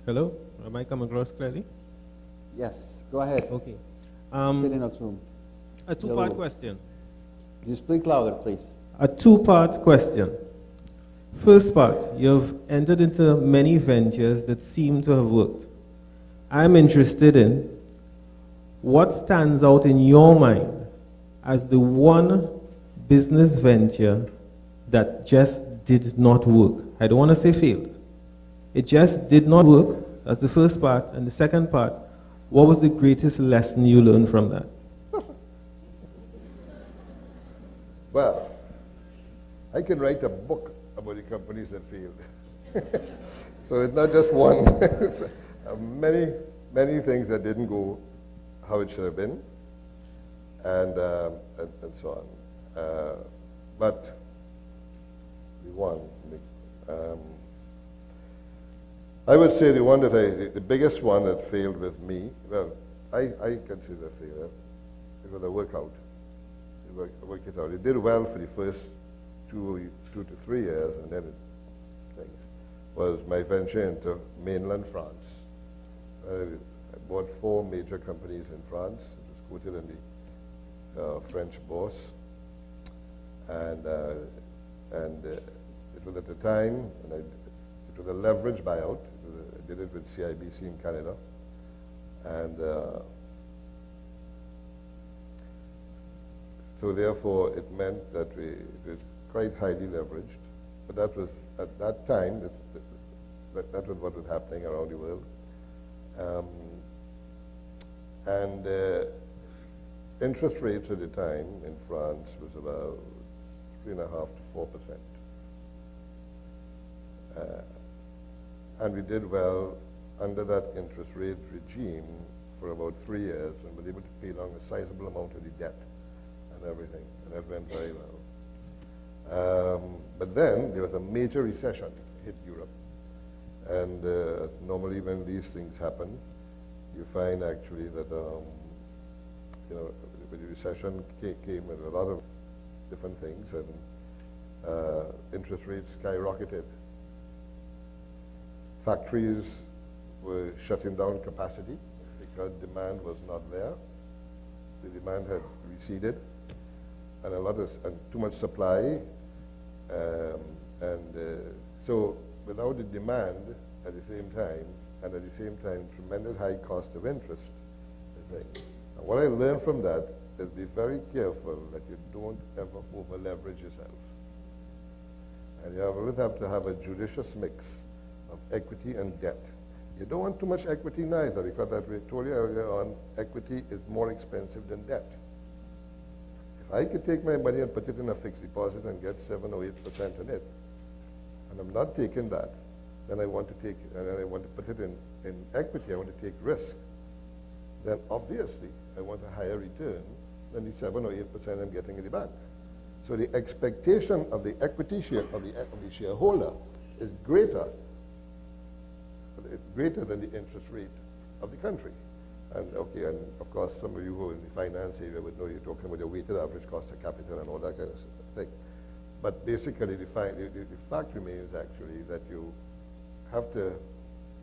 Hello? Am I coming across clearly? Yes, go ahead. Okay. Sit in, Oksum. A two-part Hello. question. You speak louder, please. A two-part question. First part, you've entered into many ventures that seem to have worked. I'm interested in what stands out in your mind as the one business venture that just did not work. I don't want to say failed. It just did not work. That's the first part. And the second part, what was the greatest lesson you learned from that? Well, I can write a book about the companies that failed. So it's not just one. many things that didn't go how it should have been, and so on. But we won. I would say the biggest one that failed with me, well, I consider a failure. It was a workout. It worked it out. It did well for the first 2 to 3 years, and then was my venture into mainland France. I bought 4 major companies in France. It was quoted in the French Bourse, and it was at the time, and it was a leverage buyout. I did it with CIBC in Canada, and so therefore it meant that it was quite highly leveraged. But that was, at that time, that was what was happening around the world. And interest rates at the time in France was about 3.5% to 4%. And we did well under that interest rate regime for about 3 years and were able to pay down a sizable amount of the debt and everything, and that went very well. But then there was a major recession hit Europe, and normally when these things happen, you find actually that the recession came with a lot of different things, and interest rates skyrocketed. Factories were shutting down capacity because demand was not there. The demand had receded, and too much supply, so without the demand at the same time, and at the same time tremendous high cost of interest. And what I learned from that is be very careful that you don't ever over leverage yourself. And you always have to have a judicious mix of equity and debt. You don't want too much equity neither, because as we told you earlier on, equity is more expensive than debt. If I could take my money and put it in a fixed deposit and get 7 or 8% in it, and I'm not taking that, then I want to put it in equity, I want to take risk, then obviously I want a higher return than the 7 or 8% I'm getting in the bank. So the expectation of the equity share of the shareholder is greater than the interest rate of the country. And okay, and of course some of you who are in the finance area would know you're talking about the weighted average cost of capital and all that kind of thing. But basically the fact remains actually that you have to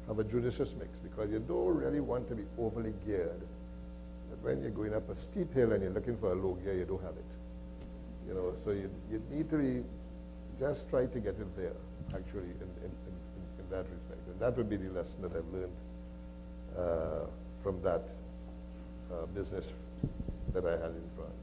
have a judicious mix, because you don't really want to be overly geared. That when you're going up a steep hill and you're looking for a low gear, you don't have it. So you need to be, just try to get it there, actually, in that respect. And that would be the lesson that I've learned from that business that I had in France.